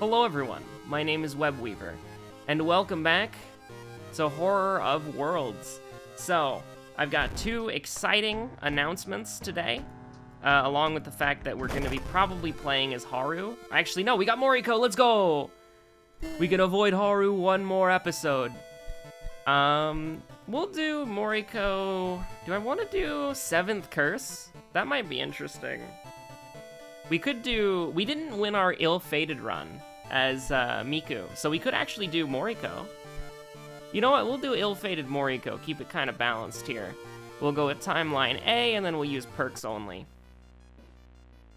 Hello everyone, my name is Webweaver, and welcome back to Horror of Worlds. So, I've got two exciting announcements today, along with the fact that we're going to be probably playing as Haru. Actually, no, we got Moriko, let's go! We can avoid Haru one more episode. We'll do Moriko. Do I want to do 7th Curse? That might be interesting. We didn't win our ill-fated run as Miku, so we could actually do Moriko. You know what, we'll do ill-fated Moriko, keep it kind of balanced here. We'll go with Timeline A, and then we'll use perks only.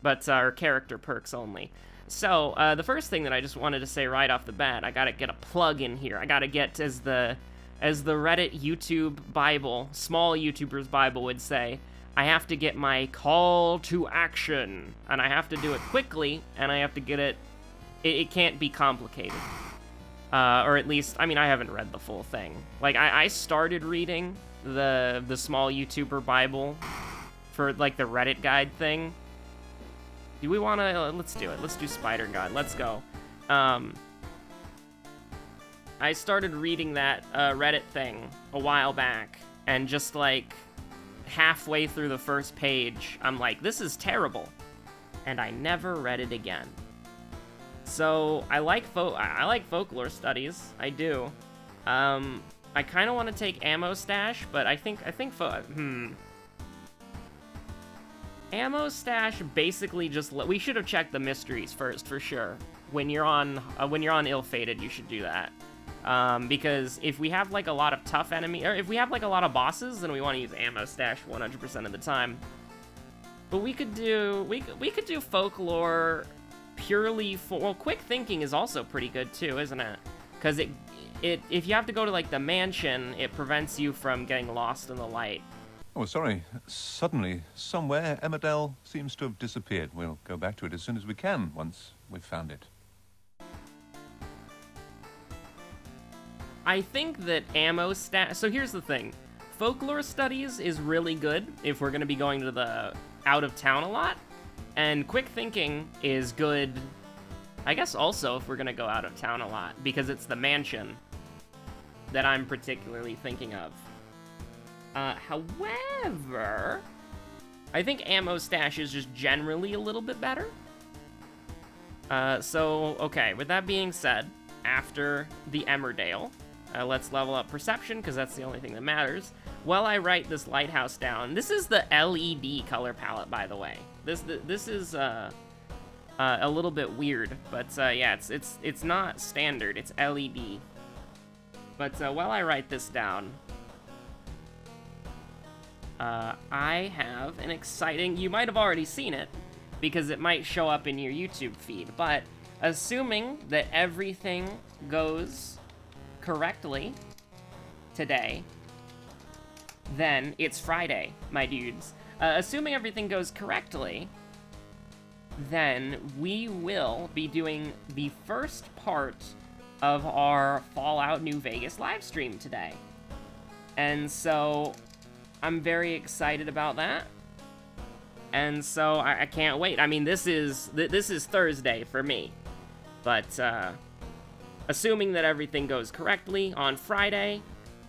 But, our character perks only. So, the first thing that I just wanted to say right off the bat, I gotta get a plug in here. I gotta get, as the Reddit YouTube Bible, small YouTubers Bible would say, I have to get my call to action, and I have to do it quickly, and I have to get it can't be complicated. Or at least, I mean, I haven't read the full thing. Like, I started reading the small YouTuber Bible for, like, the Reddit guide thing. Do we want to, let's do it. Let's do Spider God, let's go. I started reading that Reddit thing a while back, and just, like, halfway through the first page, I'm like, this is terrible. And I never read it again. So, I like folklore studies, I do. I kind of want to take Ammo Stash, but I think Ammo Stash basically just, we should have checked the mysteries first, for sure. When you're on Ill-Fated, you should do that. Because if we have, like, a lot of tough enemy, or if we have, like, a lot of bosses, then we want to use Ammo Stash 100% of the time. But we could do folklore purely for, well, quick thinking is also pretty good too, isn't it? Because if you have to go to, like, the mansion, it prevents you from getting lost in the light. Oh, sorry. Suddenly, somewhere, Emmerdale seems to have disappeared. We'll go back to it as soon as we can, once we've found it. I think that Ammo Stash... So here's the thing. Folklore Studies is really good if we're going to be going to the out of town a lot. And Quick Thinking is good, I guess, also if we're going to go out of town a lot, because it's the mansion that I'm particularly thinking of. However, I think Ammo Stash is just generally a little bit better. So, okay, with that being said, after the Emmerdale, let's level up Perception, because that's the only thing that matters. While I write this lighthouse down, this is the LED color palette, by the way. This is a little bit weird, but yeah, it's not standard. It's LED. But while I write this down, I have an exciting. You might have already seen it because it might show up in your YouTube feed. But assuming that everything goes correctly today, then it's Friday, my dudes. Assuming everything goes correctly, then we will be doing the first part of our Fallout New Vegas live stream today. And so I'm very excited about that. And so I can't wait. I mean, this is Thursday for me. But assuming that everything goes correctly on Friday,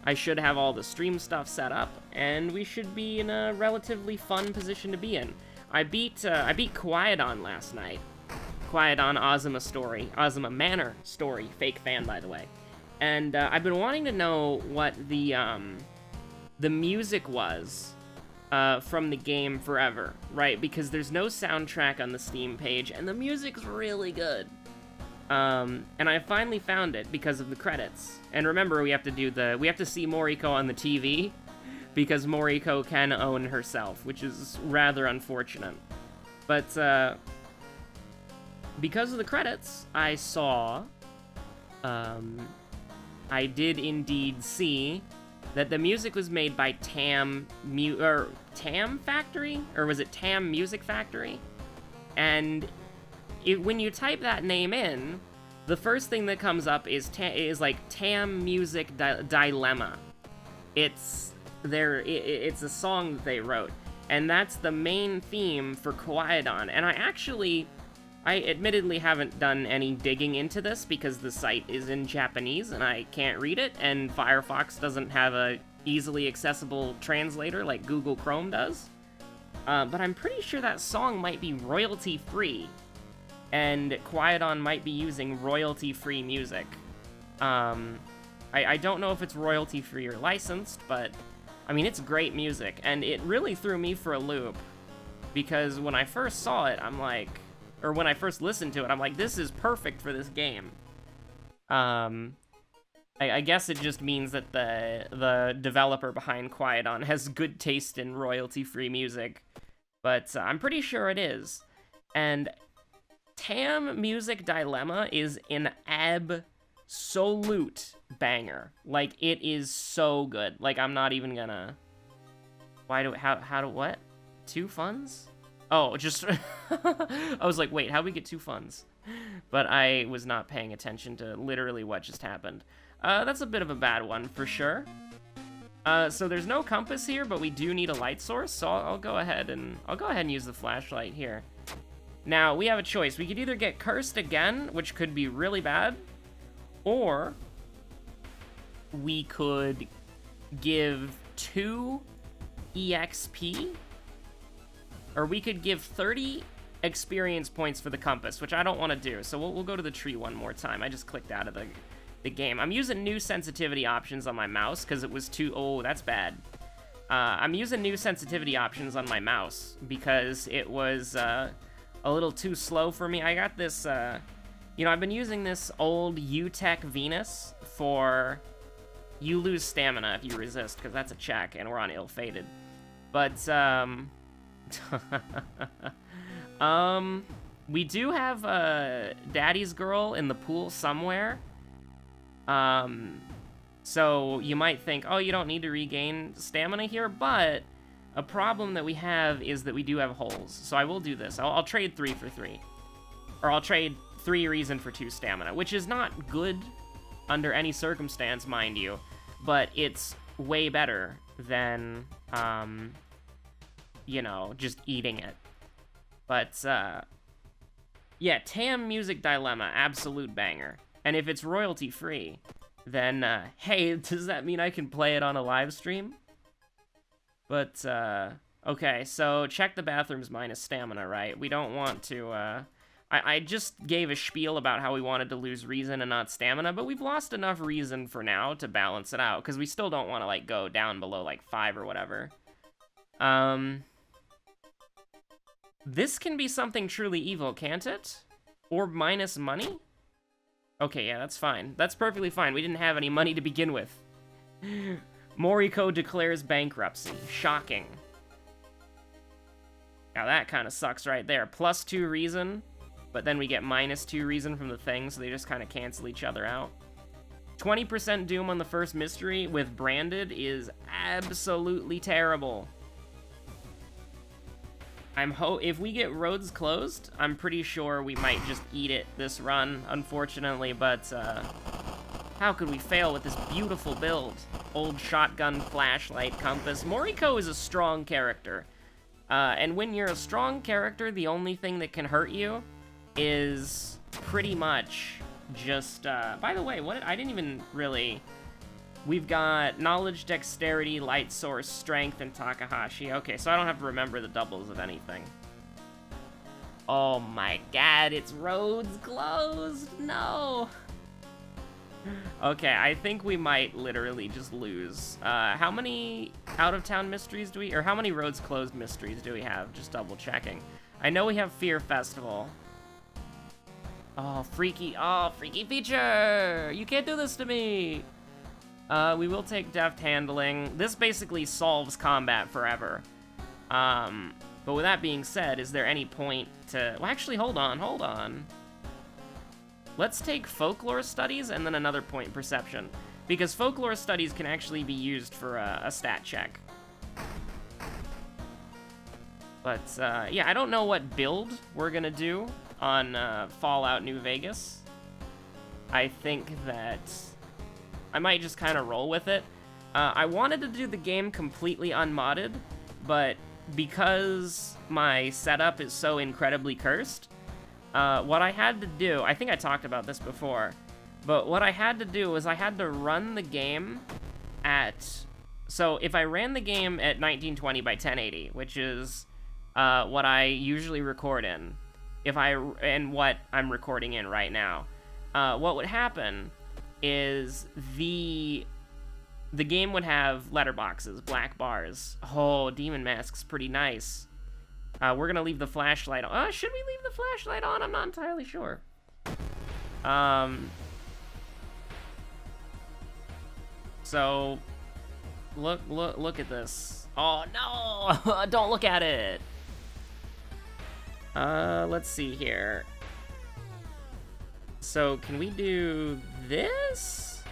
I should have all the stream stuff set up, and we should be in a relatively fun position to be in. I beat Quiedon last night. Quiedon Azuma Manor story, fake fan, by the way. And I've been wanting to know what the music was from the game forever, right? Because there's no soundtrack on the Steam page, and the music's really good. And I finally found it because of the credits. And remember, we have to see Moriko on the TV, because Moriko can own herself, which is rather unfortunate. But, because of the credits, I did indeed see that the music was made by Tam Factory? Or was it Tam Music Factory? And when you type that name in, the first thing that comes up is like Tam Music Dilemma. It's a song that they wrote, and that's the main theme for Quiedon. And I admittedly haven't done any digging into this because the site is in Japanese and I can't read it, and Firefox doesn't have a easily accessible translator like Google Chrome does. But I'm pretty sure that song might be royalty-free, and Quiet-On might be using royalty-free music. I don't know if it's royalty-free or licensed, but, I mean, it's great music, and it really threw me for a loop, because when I first saw it, I'm like, or when I first listened to it, I'm like, this is perfect for this game. I guess it just means that the developer behind Quiet-On has good taste in royalty-free music, but I'm pretty sure it is. And Tam Music Dilemma is an absolute banger. Like, it is so good. Like, I'm not even gonna... what? 2 funds? Oh, just... I was like, wait, how do we get 2 funds? But I was not paying attention to literally what just happened. That's a bit of a bad one, for sure. So there's no compass here, but we do need a light source, so I'll go ahead and use the flashlight here. Now, we have a choice. We could either get cursed again, which could be really bad, or we could give 2 EXP, or we could give 30 experience points for the compass, which I don't want to do, so we'll go to the tree one more time. I just clicked out of the game. I'm using new sensitivity options on my mouse, because it was too... Oh, that's bad. I'm using new sensitivity options on my mouse, because it was a little too slow for me. I got this... you know, I've been using this old UTech Venus for... You lose stamina if you resist, because that's a check, and we're on ill-fated. But, we do have Daddy's Girl in the pool somewhere. So you might think, oh, you don't need to regain stamina here, but a problem that we have is that we do have holes. So I will do this. I'll trade 3 for 3. Or I'll trade 3 reason for 2 stamina, which is not good under any circumstance, mind you, but it's way better than, you know, just eating it. But, yeah, Tam Music Dilemma, absolute banger. And if it's royalty-free, then, hey, does that mean I can play it on a live stream? But, okay, so check the bathrooms minus stamina, right? We don't want to, I just gave a spiel about how we wanted to lose reason and not stamina, but we've lost enough reason for now to balance it out, because we still don't want to, like, go down below, like, 5 or whatever. This can be something truly evil, can't it? Or minus money? Okay, yeah, that's fine. That's perfectly fine. We didn't have any money to begin with. Moriko declares bankruptcy. Shocking. Now that kind of sucks right there. Plus 2 reason, but then we get minus 2 reason from the thing, so they just kind of cancel each other out. 20% doom on the first mystery with branded is absolutely terrible. If we get roads closed, I'm pretty sure we might just eat it this run, unfortunately, but, how could we fail with this beautiful build? Old shotgun, flashlight, compass. Moriko is a strong character. And when you're a strong character, the only thing that can hurt you is pretty much just, by the way, I didn't even really... We've got knowledge, dexterity, light source, strength, and Takahashi. Okay, so I don't have to remember the doubles of anything. Oh my god, it's roads closed! No! Okay, I think we might literally just lose. How many out-of-town mysteries do we... Or how many roads closed mysteries do we have? Just double checking. I know we have Fear Festival. Oh, freaky feature! You can't do this to me! We will take deft handling. This basically solves combat forever. But with that being said, is there any point to... Well, actually, hold on. Let's take folklore studies and then another point perception, because folklore studies can actually be used for a stat check. But, yeah, I don't know what build we're gonna do on Fallout New Vegas. I think that... I might just kind of roll with it. I wanted to do the game completely unmodded, but because my setup is so incredibly cursed, what I had to do, I think I talked about this before, but what I had to do was I had to run the game at, so if I ran the game at 1920 by 1080, which is what I usually record in, and what I'm recording in right now, what would happen is the game would have letterboxes, black bars. Oh, Demon Mask's pretty nice. We're gonna leave the flashlight on. Should we leave the flashlight on? I'm not entirely sure. So, look at this. Oh no! Don't look at it. Let's see here. So, can we do this?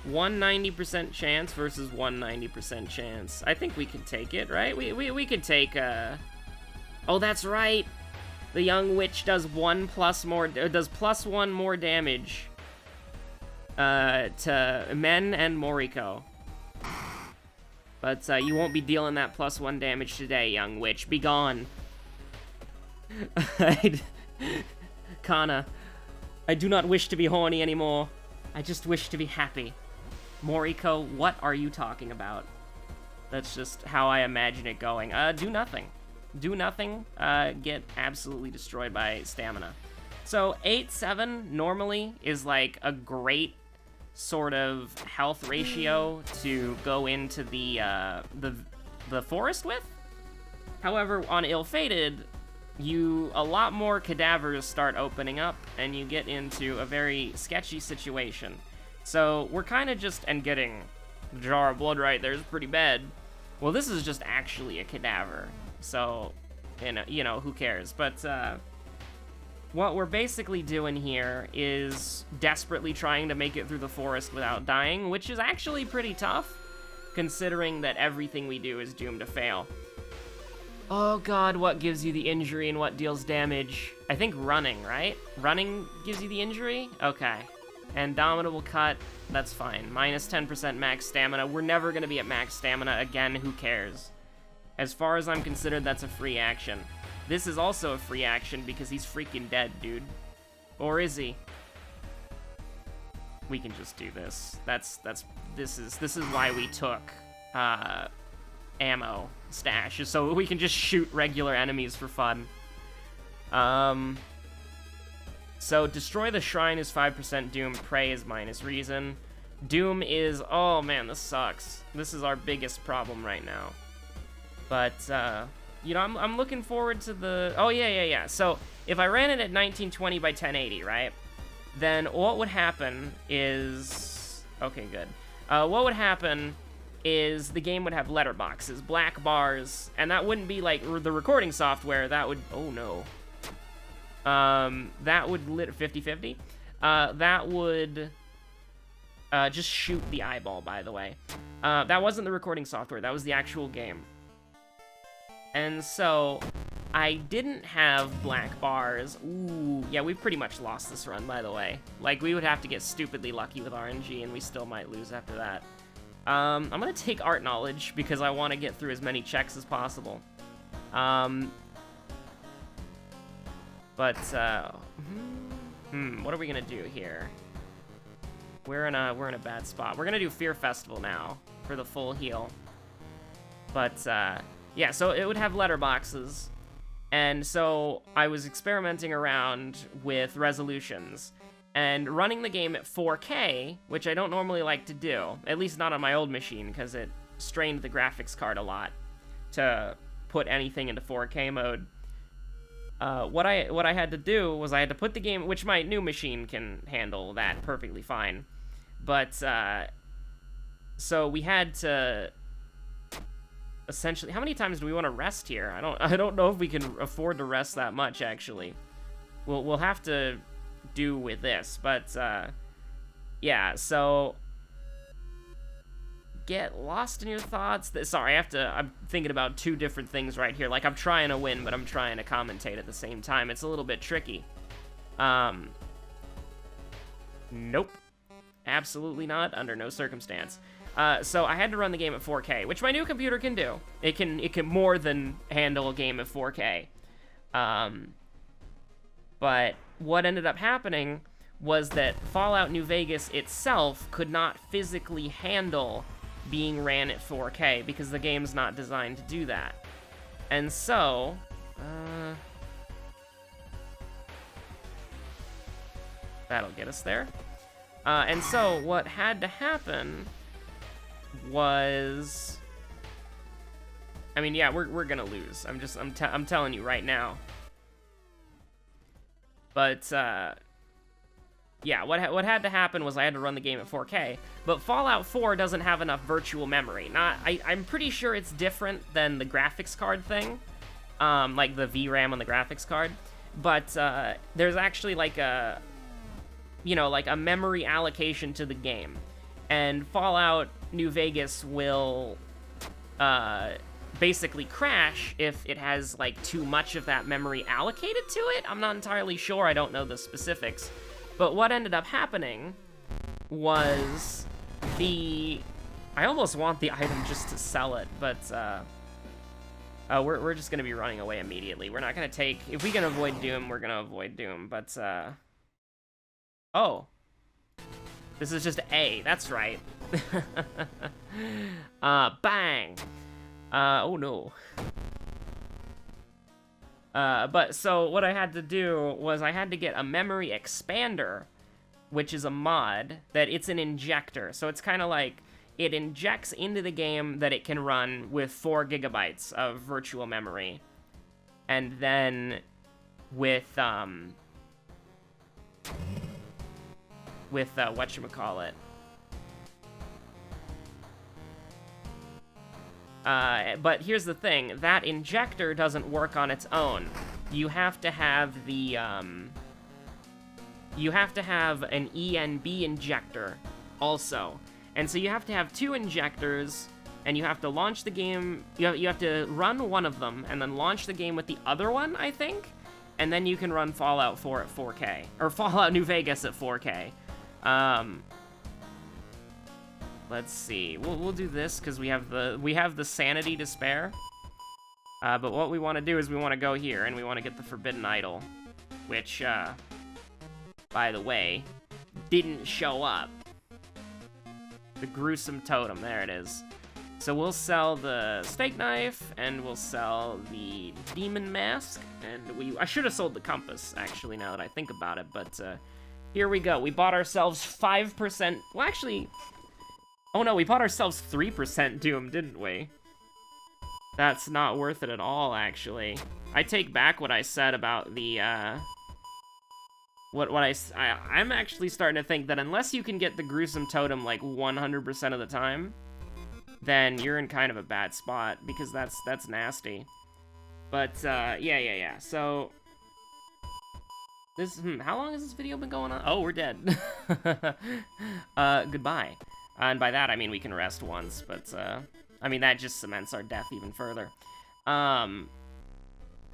190% chance versus 190% chance. I think we could take it, right? We could take, Oh, that's right! The young witch does +1 more damage, to Men and Moriko. But, you won't be dealing that +1 damage today, young witch. Be gone. Kana, I do not wish to be horny anymore. I just wish to be happy. Moriko, what are you talking about? That's just how I imagine it going. Do nothing. Do nothing. Get absolutely destroyed by stamina. So 8-7 normally is like a great sort of health ratio to go into the forest with. However, on Ill-Fated, a lot more cadavers start opening up, and you get into a very sketchy situation. So we're kind of just, and getting the jar of blood right there is pretty bad. Well, this is just actually a cadaver, so, you know, who cares? But what we're basically doing here is desperately trying to make it through the forest without dying, which is actually pretty tough, considering that everything we do is doomed to fail. Oh god, what gives you the injury and what deals damage? I think running, right? Running gives you the injury? Okay. Indomitable cut, that's fine. Minus 10% max stamina. We're never gonna be at max stamina again, who cares? As far as I'm considered, that's a free action. This is also a free action because he's freaking dead, dude. Or is he? We can just do this. This is why we took, ammo stash, so we can just shoot regular enemies for fun. So destroy the shrine is 5% doom, pray is minus reason. Doom is, oh man, this sucks. This is our biggest problem right now. But, you know, I'm looking forward to the, oh yeah. So if I ran it at 1920 by 1080, right? Then what would happen is, okay, good. What would happen is the game would have letterboxes, black bars, and that wouldn't be like the recording software. That would, oh no. That would 50-50. That would just shoot the eyeball, by the way. That wasn't the recording software, that was the actual game. And so I didn't have black bars. Ooh, yeah, we've pretty much lost this run, by the way. Like, we would have to get stupidly lucky with RNG, and we still might lose after that. I'm gonna take art knowledge because I want to get through as many checks as possible. But what are we gonna do here? We're in a bad spot. We're gonna do Fear Festival now for the full heal. But yeah, so it would have letterboxes, and so I was experimenting around with resolutions. And running the game at 4K, which I don't normally like to do, at least not on my old machine, because it strained the graphics card a lot to put anything into 4K mode. What I had to do was I had to put the game, which my new machine can handle that perfectly fine, but so we had to essentially, how many times do we want to rest here? I don't know if we can afford to rest that much, actually. We'll have to do with this, but yeah, so get lost in your thoughts. Sorry, I'm thinking about two different things right here. Like, I'm trying to win, but I'm trying to commentate at the same time. It's a little bit tricky. Nope. Absolutely not, under no circumstance. So I had to run the game at 4K, which my new computer can do. It can more than handle a game at 4K. But what ended up happening was that Fallout New Vegas itself could not physically handle being ran at 4K because the game's not designed to do that. And so, that'll get us there. And so what had to happen was, I mean, yeah, we're gonna lose. I'm telling you right now. But yeah, what had to happen was I had to run the game at 4K. But Fallout 4 doesn't have enough virtual memory. I'm pretty sure it's different than the graphics card thing, like the VRAM on the graphics card. But there's actually like a, like a memory allocation to the game, and Fallout New Vegas will basically crash if it has like too much of that memory allocated to it. I'm not entirely sure. I don't know the specifics. But what ended up happening was I almost want the item just to sell it, but we're just gonna be running away immediately. We're not gonna take, if we can avoid Doom, we're gonna avoid Doom, but oh, this is just A, that's right. Bang. Oh no. But so what I had to do was I had to get a memory expander, which is a mod that it's an injector. So it's kind of like it injects into the game that it can run with 4 gigabytes of virtual memory. And then with whatchamacallit. But here's the thing, that injector doesn't work on its own. You have to have the, you have to have an ENB injector also. And so you have to have 2 injectors, and you have to launch the game, you have to run one of them, and then launch the game with the other one, I think? And then you can run Fallout 4 at 4K, or Fallout New Vegas at 4K. Let's see. We'll do this because we have the sanity to spare. But what we want to do is we want to go here and we want to get the Forbidden Idol, which, by the way, didn't show up. The gruesome totem. There it is. So we'll sell the steak knife and we'll sell the demon mask, and I should have sold the compass actually now that I think about it. But here we go. We bought ourselves 5%. Well, actually. Oh no, we bought ourselves 3% Doom, didn't we? That's not worth it at all, actually. I take back what I said about the, I'm actually starting to think that unless you can get the gruesome totem, like, 100% of the time, then you're in kind of a bad spot, because that's nasty. But, yeah. So, how long has this video been going on? Oh, we're dead. Goodbye. And by that, I mean we can rest once, but, I mean, that just cements our death even further. But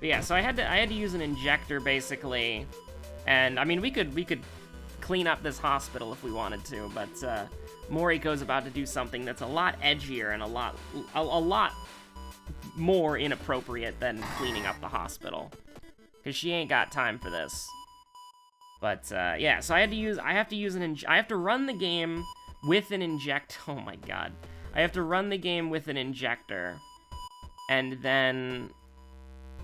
yeah, so I had to use an injector, basically, and, I mean, we could clean up this hospital if we wanted to, but, Moriko's about to do something that's a lot edgier and a lot more inappropriate than cleaning up the hospital, because she ain't got time for this. But, yeah, so I have to run the game with an oh my god. I have to run the game with an injector. And then...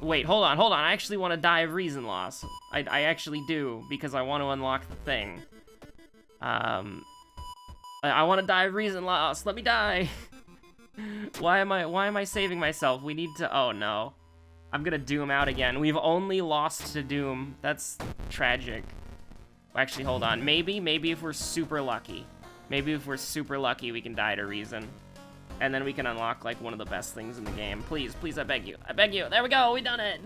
Wait, hold on. I actually want to die of reason loss. I actually do, because I want to unlock the thing. I want to die of reason loss. Let me die. Why am I saving myself? We need to... Oh, no. I'm gonna Doom out again. We've only lost to Doom. That's tragic. Actually, hold on. Maybe if we're super lucky. Maybe if we're super lucky, we can die to reason. And then we can unlock, like, one of the best things in the game. Please, I beg you. I beg you. There we go. We done it.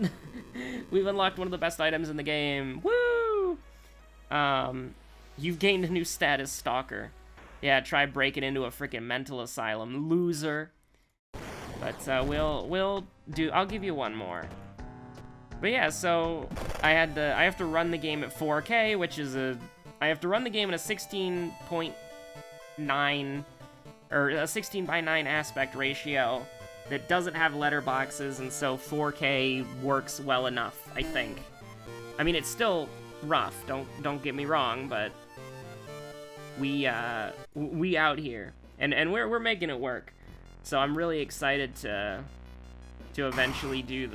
We've unlocked one of the best items in the game. Woo! You've gained a new status, Stalker. Yeah, try breaking into a freaking mental asylum. Loser. But, we'll do... I'll give you one more. But yeah, so I have to run the game at 4K, which is I have to run the game in a 16.9 or a 16:9 aspect ratio that doesn't have letterboxes, and so 4K works well enough, I think. I mean, it's still rough, don't get me wrong, but we out here, and we're making it work. So I'm really excited to eventually do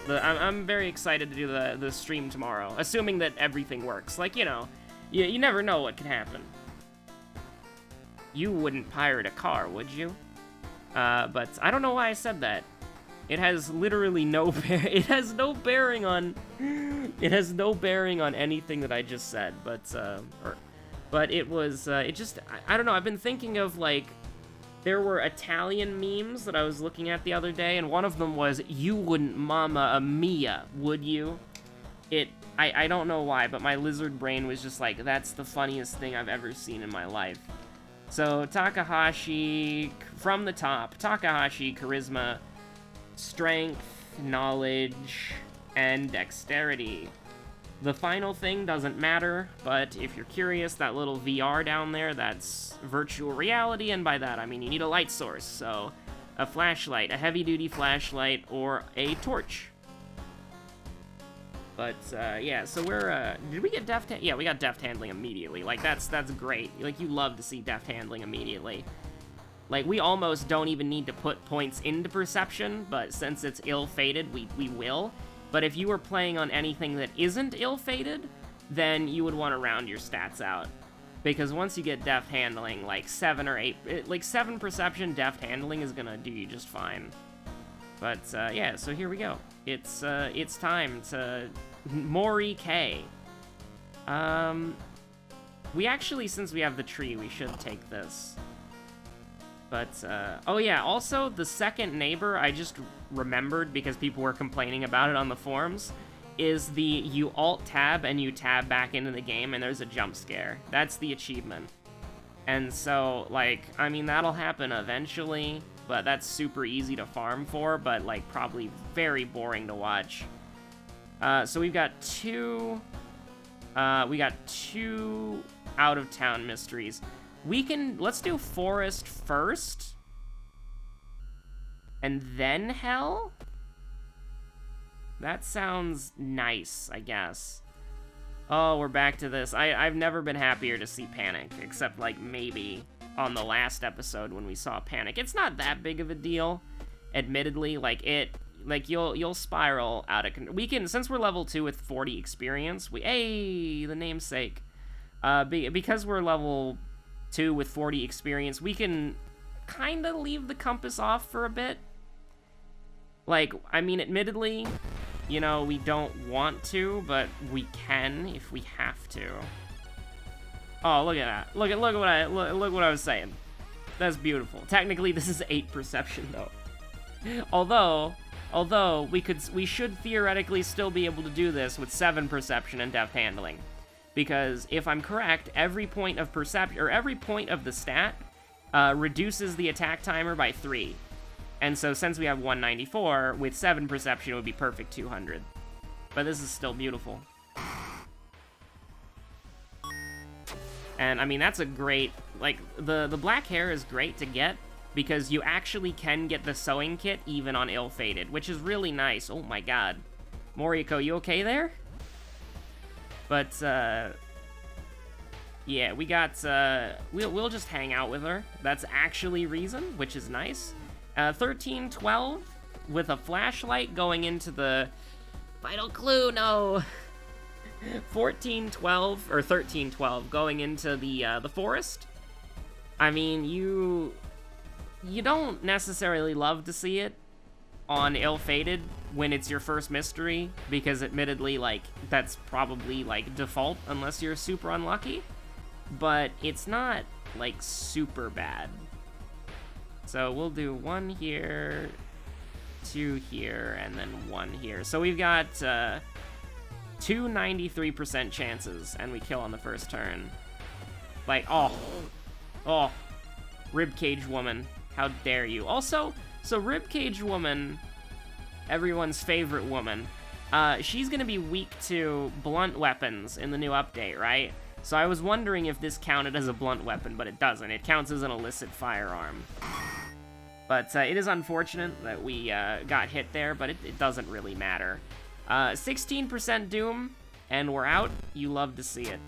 I'm very excited to do the stream tomorrow, assuming that everything works. Like, you know, you never know what can happen. You wouldn't pirate a car, would you? But I don't know why I said that. It has literally it has no bearing on anything that I just said, but it was, I don't know, I've been thinking of, like, there were Italian memes that I was looking at the other day, and one of them was, you wouldn't mama a Mia, would you? I don't know why, but my lizard brain was just like, that's the funniest thing I've ever seen in my life. So, Takahashi, from the top, Takahashi, charisma, strength, knowledge, and dexterity. The final thing doesn't matter, but if you're curious, that little VR down there, that's virtual reality, and by that I mean you need a light source, so a flashlight, a heavy-duty flashlight, or a torch. But, yeah, so we're, did we get deft yeah, we got deft handling immediately. Like, that's great. Like, you love to see deft handling immediately. Like, we almost don't even need to put points into perception, but since it's ill-fated, we will. But if you were playing on anything that isn't ill-fated, then you would want to round your stats out. Because once you get deft handling, like 7 or 8, like 7 perception, deft handling is gonna do you just fine. But, yeah, so here we go. It's time to Mori K. We actually, since we have the tree, we should take this. But, oh yeah, also, the second neighbor, I just remembered because people were complaining about it on the forums, is the you alt-tab and you tab back into the game and there's a jump scare. That's the achievement. And so, like, I mean, that'll happen eventually, but that's super easy to farm for, but, like, probably very boring to watch. So we've got two out-of-town mysteries. Let's do forest first, and then hell? That sounds nice, I guess. Oh, we're back to this. I've never been happier to see Panic, except, like, maybe on the last episode when we saw Panic. It's not that big of a deal, admittedly. Like, you'll spiral out of control. We can, since we're level 2 with 40 experience, the namesake. Because we're level 2 with 40 experience, we can kind of leave the compass off for a bit. Like, I mean, admittedly, you know, we don't want to, but we can if we have to. Oh, look at that. Look what I was saying. That's beautiful. Technically, this is 8 perception, though. Although we should theoretically still be able to do this with 7 perception and deft handling. Because if I'm correct, every point of perception, or every point of the stat, reduces the attack timer by 3. And so since we have 194, with 7 perception, it would be perfect 200. But this is still beautiful. And, I mean, that's a great, like, the black hair is great to get, because you actually can get the sewing kit even on ill-fated, which is really nice. Oh my god. Moriko, you okay there? But, yeah, we got, we'll just hang out with her. That's actually reason, which is nice. 1312 with a flashlight going into the vital clue, no. 1412 or 1312 going into the forest. I mean, you don't necessarily love to see it on ill-fated when it's your first mystery, because admittedly, like, that's probably like default unless you're super unlucky, but it's not like super bad. So we'll do 1 here, 2 here, and then 1 here. So we've got 2 93% chances, and we kill on the first turn. Like, oh, Ribcage Woman, how dare you. Also, so Ribcage Woman, everyone's favorite woman, she's gonna be weak to blunt weapons in the new update, right? So I was wondering if this counted as a blunt weapon, but it doesn't. It counts as an illicit firearm. But it is unfortunate that we got hit there, but it doesn't really matter. 16% Doom, and we're out. You love to see it.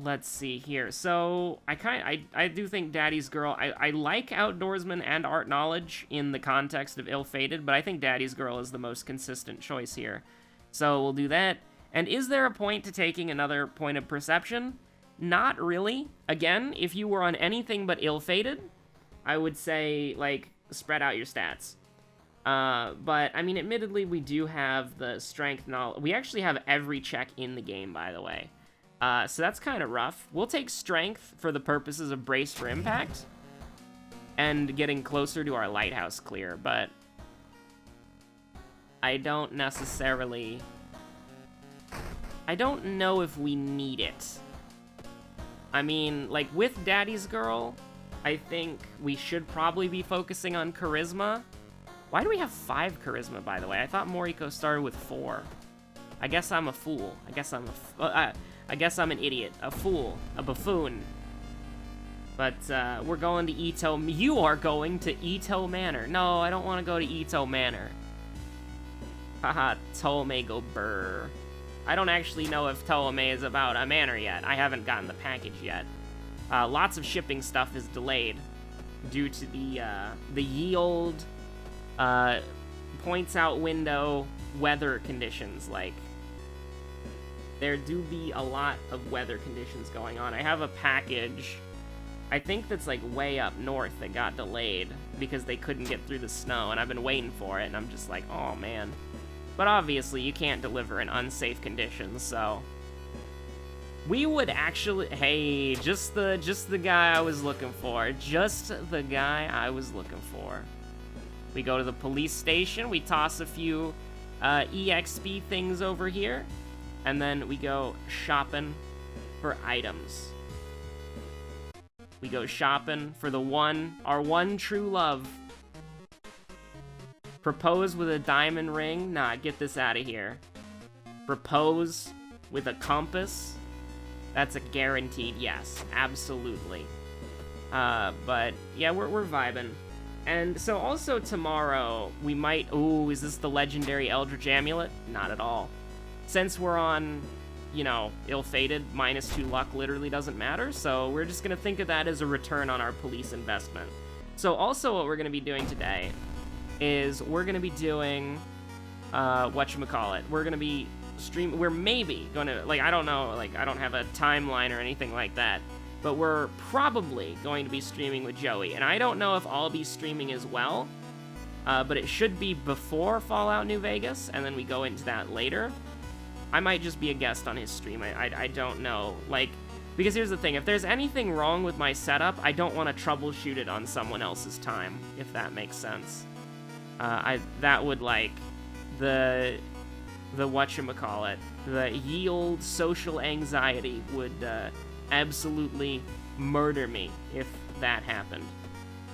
Let's see here. So, I do think Daddy's Girl, I like Outdoorsman and Art Knowledge in the context of Ill-Fated, but I think Daddy's Girl is the most consistent choice here. So, we'll do that. And is there a point to taking another point of perception? Not really. Again, if you were on anything but Ill-Fated, I would say, like, spread out your stats. But, I mean, admittedly, we do have the strength knowledge. We actually have every check in the game, by the way. So that's kind of rough. We'll take strength for the purposes of brace for impact and getting closer to our lighthouse clear, but I don't necessarily... I don't know if we need it. I mean, like, with Daddy's Girl, I think we should probably be focusing on Charisma. Why do we have 5 Charisma, by the way? I thought Moriko started with 4. I guess I'm a fool. I guess I'm an idiot. A fool. A buffoon. But, we're going to Ito... You are going to Ito Manor. No, I don't want to go to Ito Manor. Haha, Tome go brr. I don't actually know if Toome is about a manor yet. I haven't gotten the package yet. Lots of shipping stuff is delayed due to the yield, points out window, weather conditions. Like, there do be a lot of weather conditions going on. I have a package, I think that's like way up north that got delayed because they couldn't get through the snow, and I've been waiting for it, and I'm just like, oh man. But obviously, you can't deliver in unsafe conditions, so... We would actually... Hey, just the guy I was looking for. Just the guy I was looking for. We go to the police station, we toss a few EXP things over here, and then we go shopping for items. We go shopping for our one true love. Propose with a diamond ring? Nah, get this out of here. Propose with a compass? That's a guaranteed yes, absolutely. But yeah, we're vibing. And so also tomorrow, we might... Ooh, is this the legendary Eldritch Amulet? Not at all. Since we're on, you know, Ill-Fated, -2 luck literally doesn't matter, so we're just gonna think of that as a return on our police investment. So also what we're gonna be doing today is we're gonna be doing, whatchamacallit, we're gonna be we're maybe gonna, like, I don't know, like, I don't have a timeline or anything like that, but we're probably going to be streaming with Joey, and I don't know if I'll be streaming as well, but it should be before Fallout New Vegas, and then we go into that later. I might just be a guest on his stream, I don't know, like, because here's the thing, if there's anything wrong with my setup, I don't want to troubleshoot it on someone else's time, if that makes sense. That would, like, the whatchamacallit, the yield social anxiety would, absolutely murder me if that happened.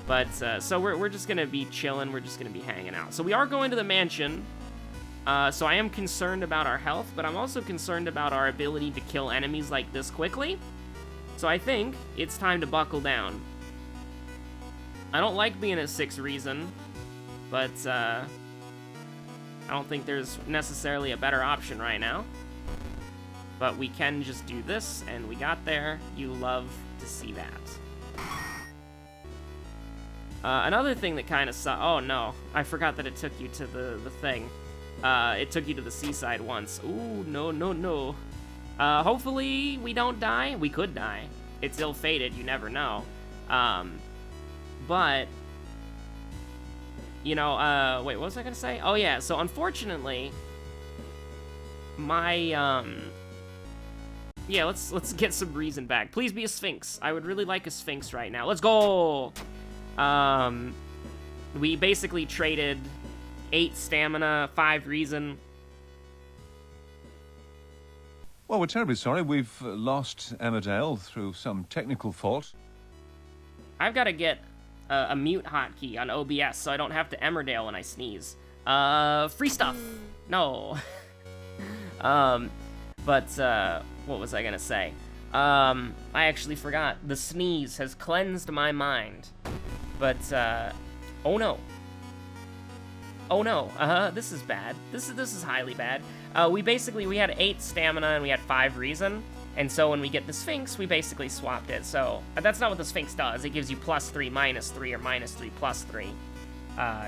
But, so we're just gonna be chilling, we're just gonna be hanging out. So we are going to the mansion, so I am concerned about our health, but I'm also concerned about our ability to kill enemies like this quickly. So I think it's time to buckle down. I don't like being at 6 reason, but, I don't think there's necessarily a better option right now. But we can just do this, and we got there. You love to see that. Another thing that kind of oh no, I forgot that it took you to the thing. It took you to the seaside once. Ooh, no. Hopefully we don't die. We could die. It's ill-fated, you never know. But... You know, wait, what was I gonna say? Oh yeah, so unfortunately, my, yeah, let's get some reason back. Please be a Sphinx. I would really like a Sphinx right now. Let's go! We basically traded 8 stamina, 5 reason. Well, we're terribly sorry. We've lost Emmerdale through some technical fault. I've got to get a mute hotkey on OBS so I don't have to Emmerdale when I sneeze. Free stuff! No. But, what was I gonna say? I actually forgot. The sneeze has cleansed my mind. But, oh no. Oh no, this is bad. This is highly bad. We had 8 stamina and we had 5 reason, and so when we get the Sphinx, we basically swapped it. So that's not what the Sphinx does. It gives you +3, -3, or -3, +3,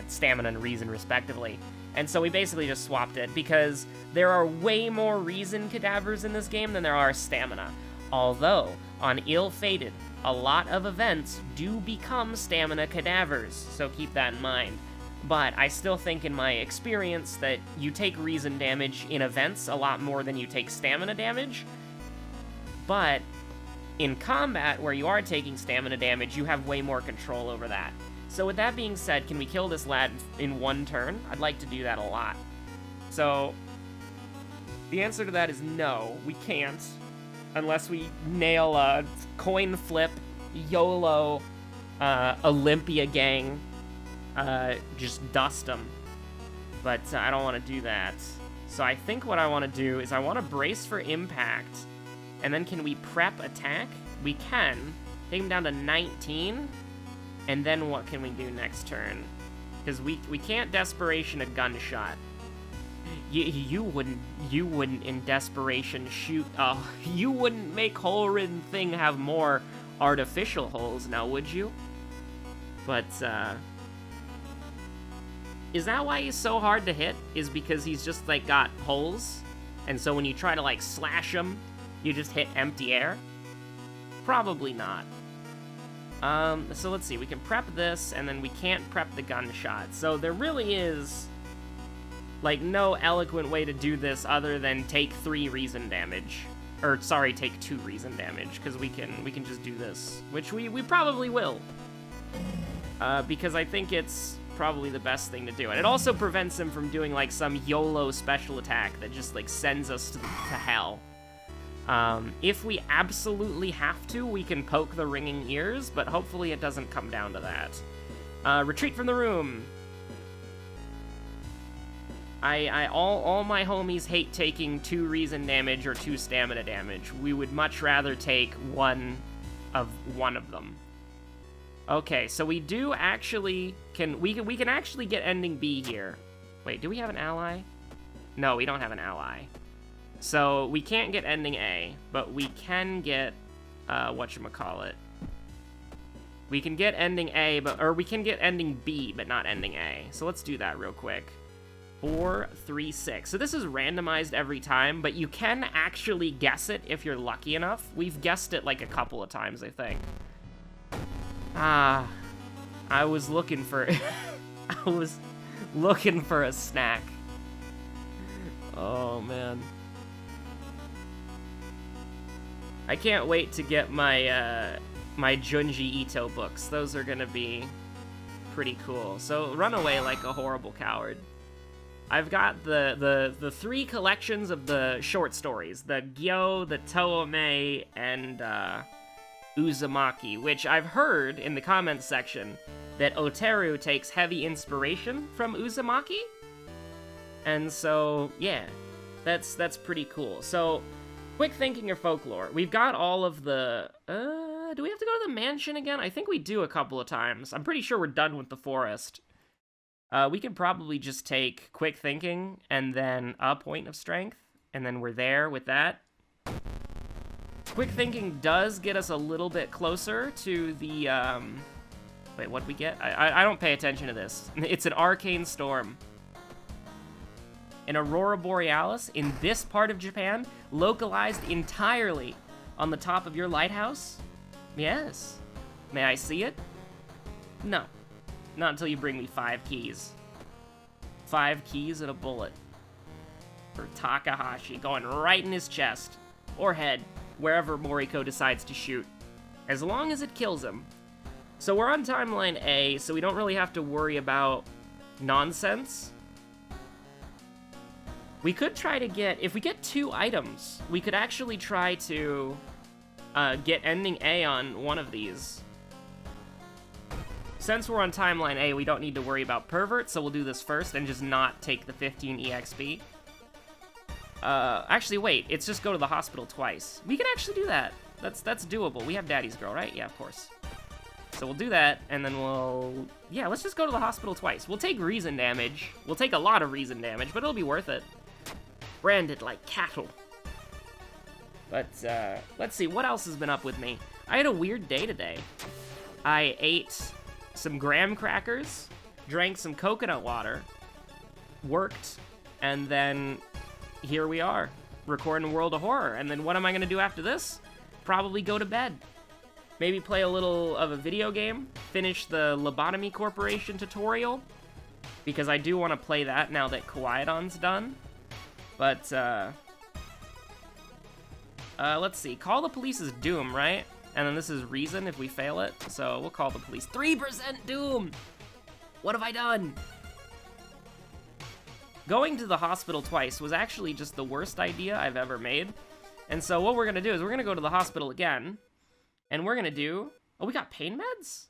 stamina and reason respectively. And so we basically just swapped it because there are way more reason cadavers in this game than there are stamina. Although, on Ill-Fated, a lot of events do become stamina cadavers, so keep that in mind. But I still think in my experience that you take reason damage in events a lot more than you take stamina damage. But in combat, where you are taking stamina damage, you have way more control over that. So with that being said, can we kill this lad in 1 turn? I'd like to do that a lot. So the answer to that is no, we can't. Unless we nail a coin flip, YOLO, Olympia gang, just dust them. But I don't want to do that. So I think what I want to do is I want to brace for impact. And then can we prep attack? We can. Take him down to 19. And then what can we do next turn? Because we can't desperation a gunshot. You wouldn't in desperation shoot. Oh, you wouldn't make hole-ridden thing have more artificial holes now, would you? But is that why he's so hard to hit? Is because he's just like got holes, and so when you try to like slash him, you just hit empty air? Probably not. So let's see, we can prep this, and then we can't prep the gunshot. So there really is, like, no eloquent way to do this other than take 3 reason damage. Or, sorry, take 2 reason damage, because we can just do this. Which we probably will. Because I think it's probably the best thing to do. And it also prevents him from doing, like, some YOLO special attack that just, like, sends us to hell. If we absolutely have to, we can poke the ringing ears, but hopefully it doesn't come down to that. Retreat from the room. All my homies hate taking 2 reason damage or 2 stamina damage. We would much rather take one of them. Okay, so we do actually we can actually get ending B here. Wait, do we have an ally? No, we don't have an ally. So we can't get ending A, but we can get whatchamacallit. We can get ending A, or we can get ending B, but not ending A. So let's do that real quick. 4, 3, 6. So this is randomized every time, but you can actually guess it if you're lucky enough. We've guessed it like a couple of times, I think. I was looking for I was looking for a snack. Oh man. I can't wait to get my my Junji Ito books. Those are gonna be pretty cool. So run away like a horrible coward. I've got the 3 collections of the short stories, the Gyo, the Toomei, and Uzumaki, which I've heard in the comments section that Oteru takes heavy inspiration from Uzumaki. And so, yeah, that's pretty cool. So, quick thinking or folklore. We've got all of the, do we have to go to the mansion again? I think we do a couple of times. I'm pretty sure we're done with the forest. We could probably just take quick thinking and then a point of strength, and then we're there with that. Quick thinking does get us a little bit closer to the, wait, what'd we get? I don't pay attention to this. It's an arcane storm. An aurora borealis in this part of Japan, localized entirely on the top of your lighthouse? Yes. May I see it? No. Not until you bring me 5 keys. 5 keys and a bullet. For Takahashi, going right in his chest. Or head, wherever Moriko decides to shoot. As long as it kills him. So we're on timeline A, so we don't really have to worry about nonsense. We could try to get, if we get 2 items, we could actually try to get ending A on one of these. Since we're on timeline A, we don't need to worry about pervert, so we'll do this first and just not take the 15 EXP. Actually, wait, it's just go to the hospital twice. We can actually do that. That's doable. We have Daddy's Girl, right? Yeah, of course. So we'll do that, and then we'll... Yeah, let's just go to the hospital twice. We'll take reason damage. We'll take a lot of reason damage, but it'll be worth it. Branded like cattle. But, let's see, what else has been up with me? I had a weird day today. I ate some graham crackers, drank some coconut water, worked, and then here we are, recording World of Horror. And then what am I gonna do after this? Probably go to bed. Maybe play a little of a video game, finish the Lobotomy Corporation tutorial, because I do want to play that now that Kawaiidon's done. But, let's see. Call the police is Doom, right? And then this is reason if we fail it. So we'll call the police. 3% Doom! What have I done? Going to the hospital twice was actually just the worst idea I've ever made. And so what we're going to do is we're going to go to the hospital again. And we're going to do... Oh, we got pain meds?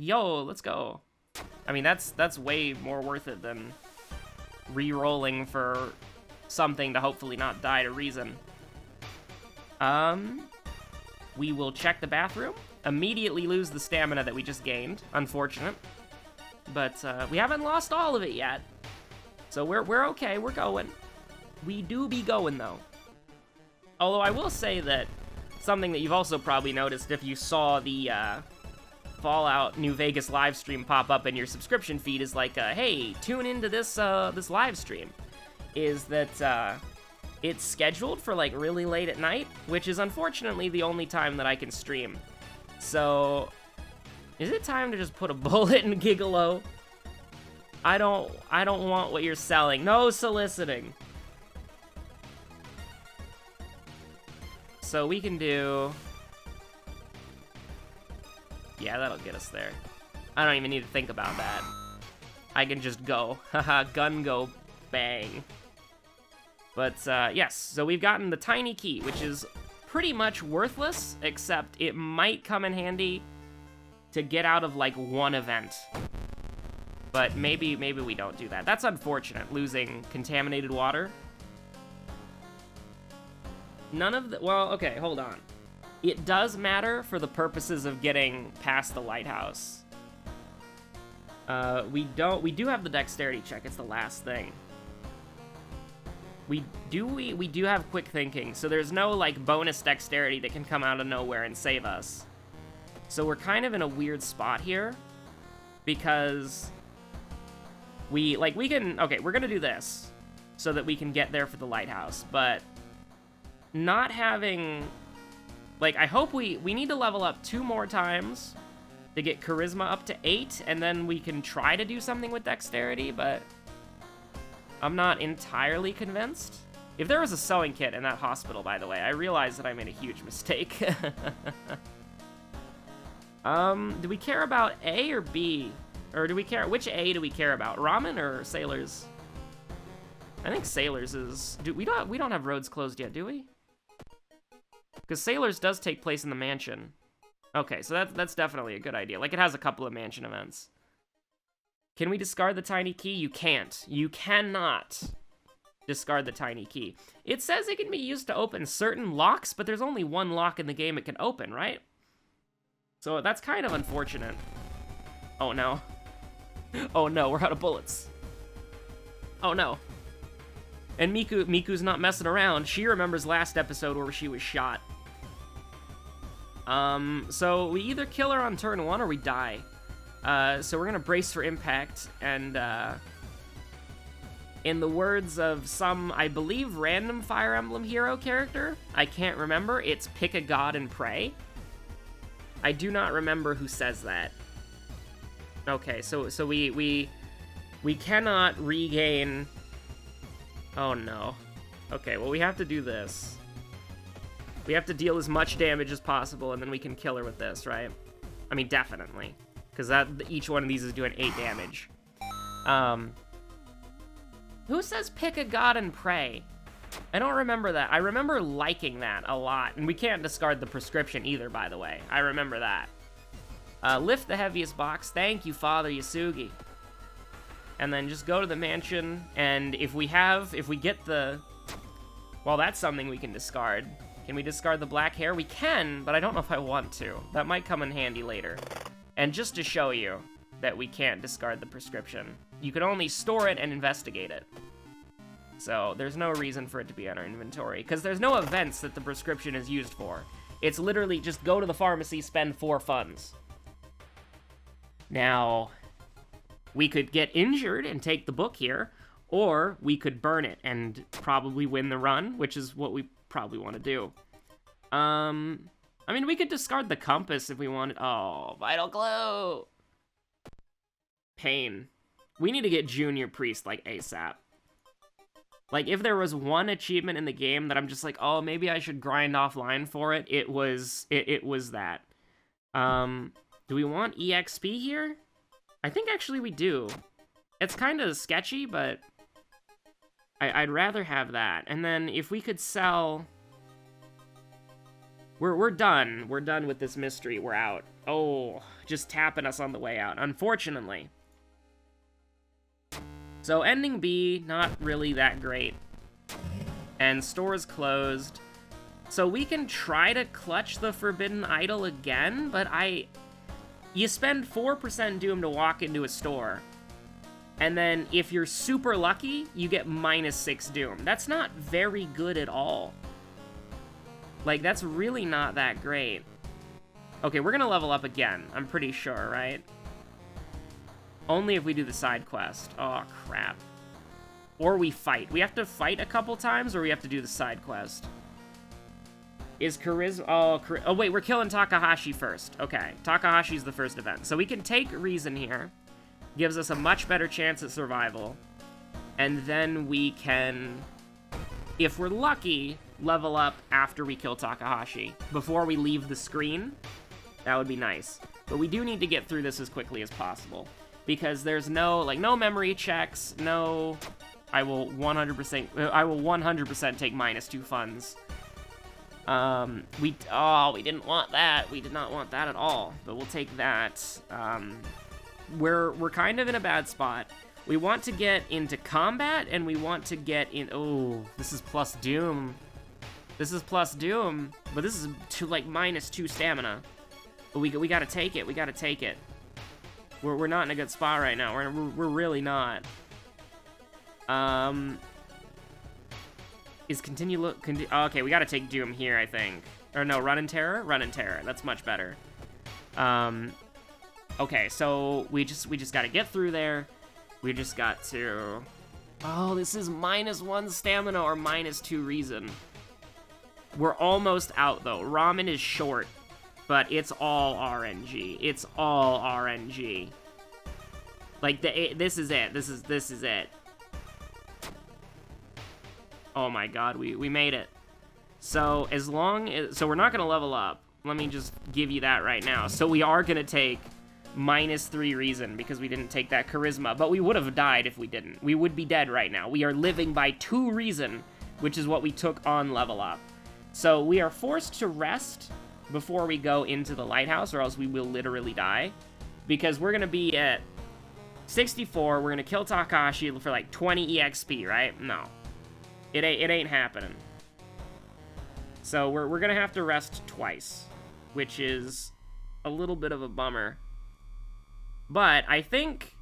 Yo, let's go. I mean, that's way more worth it than re-rolling for something to hopefully not die to reason. We will check the bathroom. Immediately lose the stamina that we just gained. Unfortunate. But, we haven't lost all of it yet. So we're okay, we're going. We do be going, though. Although I will say that something that you've also probably noticed if you saw the, Fallout New Vegas live stream pop up in your subscription feed is like, hey, tune into this, this live stream. Is that, it's scheduled for, like, really late at night, which is unfortunately the only time that I can stream. So, is it time to just put a bullet in Gigolo? I don't want what you're selling. No soliciting. So we can do... Yeah, that'll get us there. I don't even need to think about that. I can just go. Haha, gun go bang. But, yes, so we've gotten the tiny key, which is pretty much worthless, except it might come in handy to get out of, like, one event. But maybe we don't do that. That's unfortunate, losing contaminated water. None of the... Well, okay, hold on. It does matter for the purposes of getting past the lighthouse. We do have the dexterity check. It's the last thing. We do have quick thinking, so there's no, like, bonus dexterity that can come out of nowhere and save us. So we're kind of in a weird spot here, because we can... Okay, we're gonna do this, so that we can get there for the lighthouse, but not having... Like, I hope we need to level up 2 more times to get Charisma up to 8, and then we can try to do something with Dexterity, but I'm not entirely convinced. If there was a sewing kit in that hospital, by the way, I realize that I made a huge mistake. Do we care about A or B? Or do we care... Which A do we care about? Ramen or Sailors? I think Sailors is... We don't have roads closed yet, do we? Because Sailors does take place in the mansion. Okay, so that's definitely a good idea. Like, it has a couple of mansion events. Can we discard the tiny key? You can't. You cannot discard the tiny key. It says it can be used to open certain locks, but there's only one lock in the game it can open, right? So that's kind of unfortunate. Oh, no. Oh, no, we're out of bullets. Oh, no. And Miku's not messing around. She remembers last episode where she was shot. So we either kill her on turn 1 or we die. So we're gonna brace for impact, and, in the words of some, I believe, random Fire Emblem hero character, I can't remember, it's pick a god and pray. I do not remember who says that. Okay, so we cannot regain... Oh, no. Okay, well, we have to do this. We have to deal as much damage as possible, and then we can kill her with this, right? I mean, definitely. Because each one of these is doing 8 damage. Who says pick a god and pray? I don't remember that. I remember liking that a lot. And we can't discard the prescription either, by the way. I remember that. Lift the heaviest box. Thank you, Father Yasugi. And then just go to the mansion, and if we get the... Well, that's something we can discard. Can we discard the black hair? We can, but I don't know if I want to. That might come in handy later. And just to show you that we can't discard the prescription, you can only store it and investigate it. So there's no reason for it to be on our inventory, because there's no events that the prescription is used for. It's literally just go to the pharmacy, spend 4 funds. Now, we could get injured and take the book here, or we could burn it and probably win the run, which is what we probably want to do. I mean, we could discard the compass if we wanted. Oh, vital glow. Pain. We need to get Junior Priest, like, ASAP. Like, if there was one achievement in the game that I'm just like, oh, maybe I should grind offline for it, it was that. Do we want EXP here? I think actually we do. It's kind of sketchy, but I'd rather have that. And then if we could sell... We're done. We're done with this mystery. We're out. Oh, just tapping us on the way out, unfortunately. So ending B, not really that great. And stores closed. So we can try to clutch the Forbidden Idol again, but you spend 4% Doom to walk into a store. And then if you're super lucky, you get -6 Doom. That's not very good at all. Like, that's really not that great. Okay, we're gonna level up again, I'm pretty sure, right? Only if we do the side quest. Oh, crap. Or we fight. We have to fight a couple times, or we have to do the side quest. Is Charisma... Oh, wait, we're killing Takahashi first. Okay, Takahashi's the first event. So we can take Reason here. Gives us a much better chance at survival. And then we can, if we're lucky, level up after we kill Takahashi. Before we leave the screen. That would be nice. But we do need to get through this as quickly as possible. Because there's no memory checks, no... I will 100% take -2 funds. We didn't want that. We did not want that at all. But we'll take that. We're kind of in a bad spot. We want to get into combat, and we want to get in... Oh, this is plus Doom. This is plus Doom, but this is -2 stamina. But we gotta take it. We gotta take it. We're not in a good spot right now. We're really not. Is okay, we gotta take Doom here, I think. Or no, Run in Terror? Run in Terror. That's much better. Okay, so we just gotta get through there. We just got to... Oh, this is -1 stamina or -2 reason. We're almost out, though. Ramen is short, but it's all RNG. It's all RNG. Like, this is it. This is it. Oh my god, we made it. So, so we're not gonna level up. Let me just give you that right now. So we are gonna take -3 reason because we didn't take that charisma, but we would have died if we didn't. We would be dead right now. We are living by 2 reason, which is what we took on level up. So we are forced to rest before we go into the lighthouse, or else we will literally die, because we're gonna be at 64. We're gonna kill Takahashi for like 20 EXP, right? No, it ain't happening. So we're gonna have to rest twice, which is a little bit of a bummer. But I think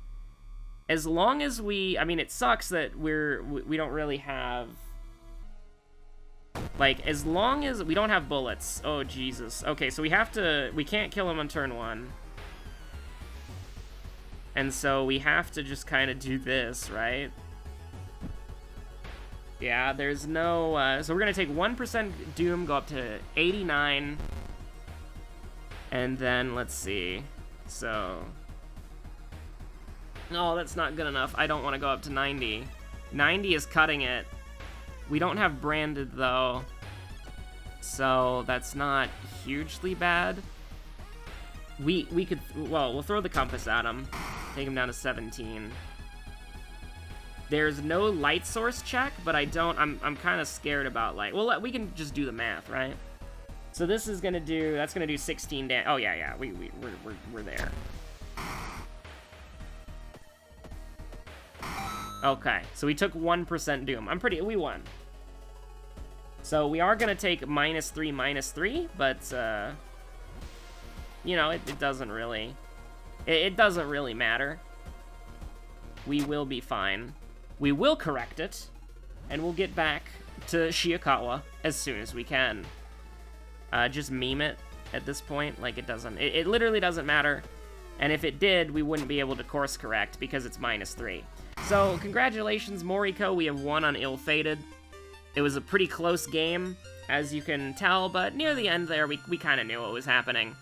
as long as I mean, it sucks that we don't really have, like, as long as we don't have bullets. Oh, Jesus. Okay, so we can't kill him on turn 1. And so we have to just kind of do this, right? Yeah, there's no, so we're gonna take 1% Doom, go up to 89. And then, let's see. So... No, that's not good enough. I don't want to go up to 90. 90 is cutting it. We don't have branded, though. So, that's not hugely bad. We could... Well, we'll throw the compass at him. Take him down to 17. There's no light source check, but I'm kind of scared about light. Well, we can just do the math, right? So this is gonna do... That's gonna do 16 damage. Oh, yeah. We're there. Okay, so we took 1% Doom. We won. So we are gonna take -3, but, you know, it doesn't really It doesn't really matter. We will be fine. We will correct it, and we'll get back to Shiikawa as soon as we can. Just meme it at this point. Like, it literally doesn't matter. And if it did, we wouldn't be able to course correct because it's -3. So, congratulations, Moriko. We have won on Ill-Fated. It was a pretty close game, as you can tell, but near the end there, we kind of knew what was happening.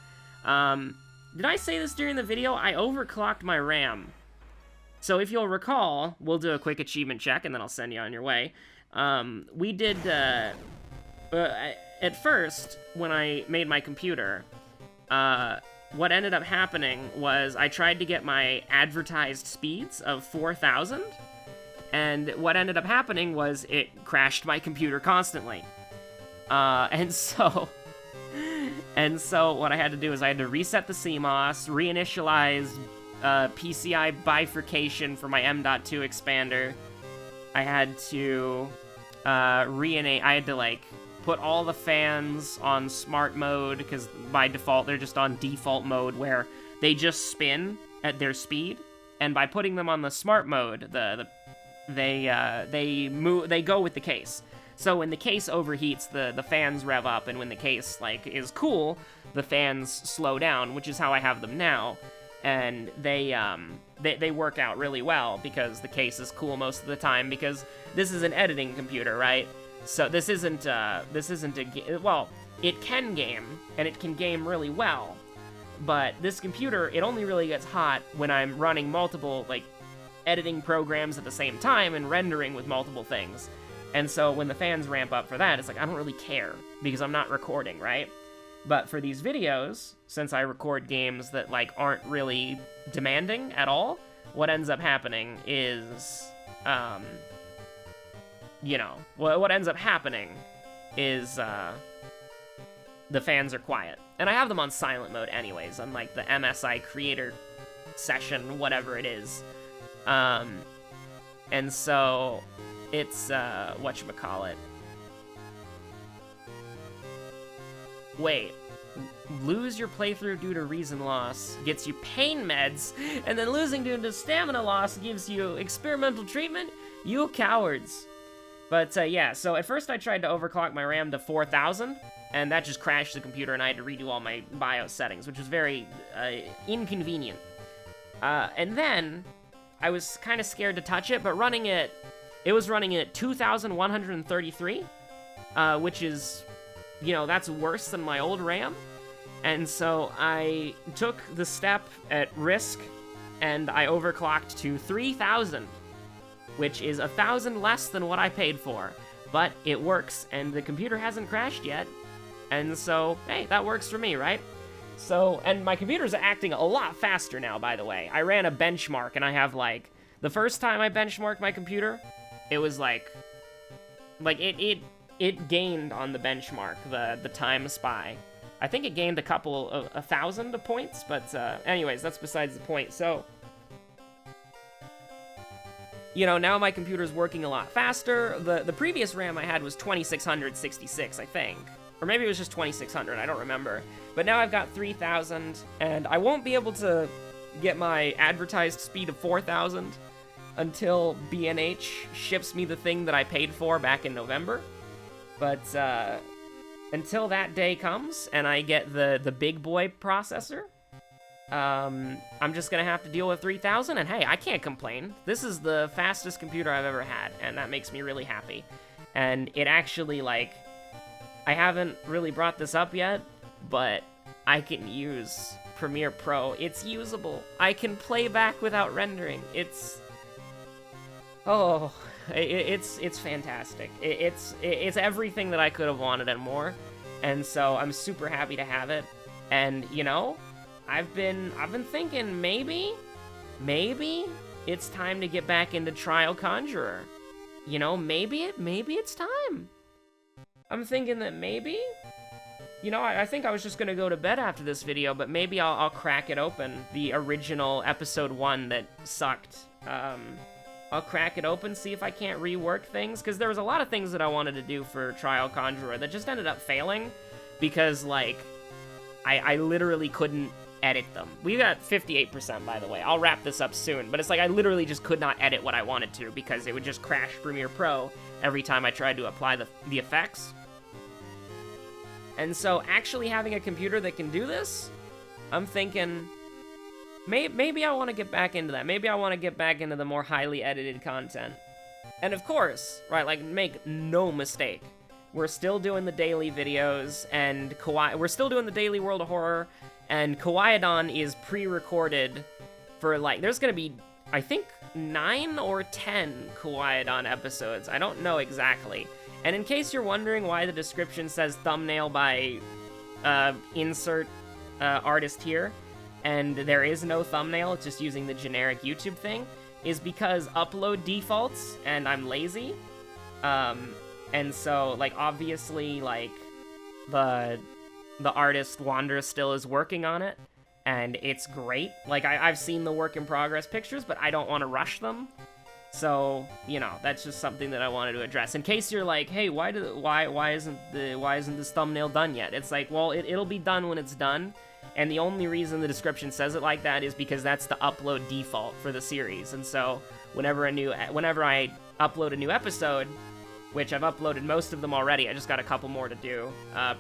Did I say this during the video? I overclocked my RAM. So if you'll recall, we'll do a quick achievement check, and then I'll send you on your way. We did, at first, when I made my computer, what ended up happening was I tried to get my advertised speeds of 4,000, and what ended up happening was it crashed my computer constantly. And so what I had to do is I had to reset the CMOS, reinitialize PCI bifurcation for my M.2 expander. I had to like put all the fans on smart mode, because by default they're just on default mode where they just spin at their speed, and by putting them on the smart mode, they go with the case. So when the case overheats, the fans rev up, and when the case like is cool, the fans slow down, which is how I have them now. And they work out really well because the case is cool most of the time, because this is an editing computer, right? So this isn't a well, it can game, and it can game really well, but this computer, it only really gets hot when I'm running multiple like editing programs at the same time and rendering with multiple things. And so when the fans ramp up for that, it's like I don't really care because I'm not recording, right? But for these videos, since I record games that like aren't really demanding at all, what ends up happening is, what ends up happening is the fans are quiet. And I have them on silent mode anyways, on like the MSI creator session, whatever it is. And so it's, whatchamacallit. Wait, lose your playthrough due to reason loss gets you pain meds, and then losing due to stamina loss gives you experimental treatment? You cowards. But yeah, so at first I tried to overclock my RAM to 4,000, and that just crashed the computer, and I had to redo all my BIOS settings, which was very inconvenient. And then I was kind of scared to touch it, but it was running at 2,133, which is, that's worse than my old RAM. And so I took the step at risk, and I overclocked to 3,000, which is 1,000 less than what I paid for. But it works, and the computer hasn't crashed yet. And so, hey, that works for me, right? So, and my computer's acting a lot faster now, by the way. I ran a benchmark, and I have, like, the first time I benchmarked my computer, it was like it gained on the benchmark, the time spy. I think it gained a 1,000 points, but anyways, that's besides the point. So, now my computer's working a lot faster. The previous RAM I had was 2666, I think. Or maybe it was just 2600, I don't remember. But now I've got 3000, and I won't be able to get my advertised speed of 4000 until B&H ships me the thing that I paid for back in November. But until that day comes and I get the big boy processor, I'm just gonna have to deal with 3000, and hey, I can't complain. This is the fastest computer I've ever had, and that makes me really happy. And it actually, like, I haven't really brought this up yet, but I can use Premiere Pro. It's usable. I can play back without rendering. It's fantastic. It's everything that I could have wanted and more, and so I'm super happy to have it. And I've been thinking maybe it's time to get back into Trial Conjurer. Maybe it's time. I'm thinking that maybe, I think I was just gonna go to bed after this video, but maybe I'll crack it open, the original episode 1 that sucked. I'll crack it open, see if I can't rework things, because there was a lot of things that I wanted to do for Trial Conjurer that just ended up failing, because, like, I literally couldn't edit them. We got 58%, by the way. I'll wrap this up soon, but it's like I literally just could not edit what I wanted to because it would just crash Premiere Pro every time I tried to apply the effects. And so actually having a computer that can do this, I'm thinking maybe I want to get back into that. Maybe I want to get back into the more highly edited content. And of course, right, like, make no mistake, we're still doing the daily videos, and we're still doing the daily World of Horror, and Kawaii-don is pre-recorded for, like, there's gonna be, I think, 9 or 10 Kawaii-don episodes. I don't know exactly. And in case you're wondering why the description says thumbnail by insert artist here, and there is no thumbnail, it's just using the generic YouTube thing, is because upload defaults, and I'm lazy. And so, like, obviously, like, the artist Wander still is working on it, and it's great. Like, I've seen the work in progress pictures, but I don't want to rush them. So, you know, that's just something that I wanted to address. In case you're like, hey, why isn't this thumbnail done yet? It's like, well, it'll be done when it's done. And the only reason the description says it like that is because that's the upload default for the series. And so whenever I upload a new episode, which I've uploaded most of them already, I just got a couple more to do,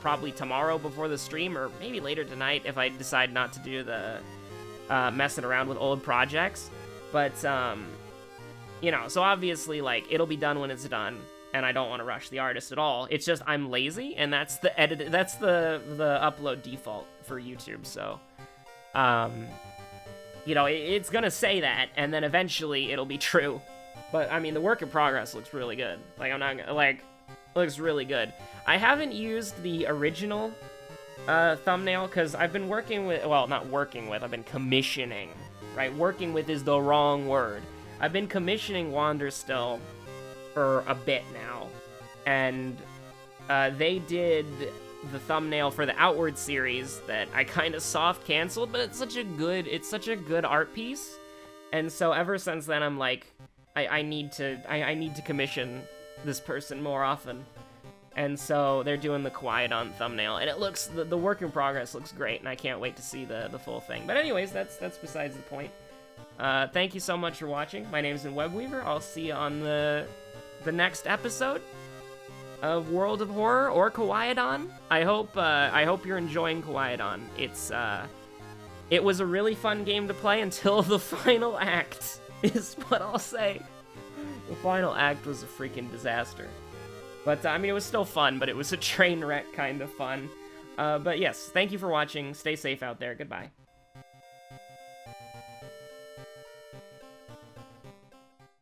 probably tomorrow before the stream, or maybe later tonight if I decide not to do the messing around with old projects. But, you know, so obviously, like, it'll be done when it's done, and I don't want to rush the artist at all. It's just I'm lazy, and that's the upload default for YouTube. So, you know, it's gonna say that, and then eventually it'll be true. But I mean, the work in progress looks really good. Like, I'm not like, looks really good. I haven't used the original thumbnail because I've been working with, well, not working with, I've been commissioning. Right, working with is the wrong word. I've been commissioning Wander still for a bit now, and they did the thumbnail for the Outward series that I kind of soft canceled, but it's such a good art piece, and so ever since then I'm like, I need to commission this person more often, and so they're doing the Kawaii-don thumbnail, and it looks, the work in progress looks great, and I can't wait to see the full thing. But anyways, that's besides the point. Thank you so much for watching. My name's Webweaver. I'll see you on the next episode of World of Horror or Kawaii-don. I hope you're enjoying Kawaii-don. It was a really fun game to play until the final act, is what I'll say. The final act was a freaking disaster. But, I mean, it was still fun, but it was a train wreck kind of fun. But yes, thank you for watching. Stay safe out there. Goodbye.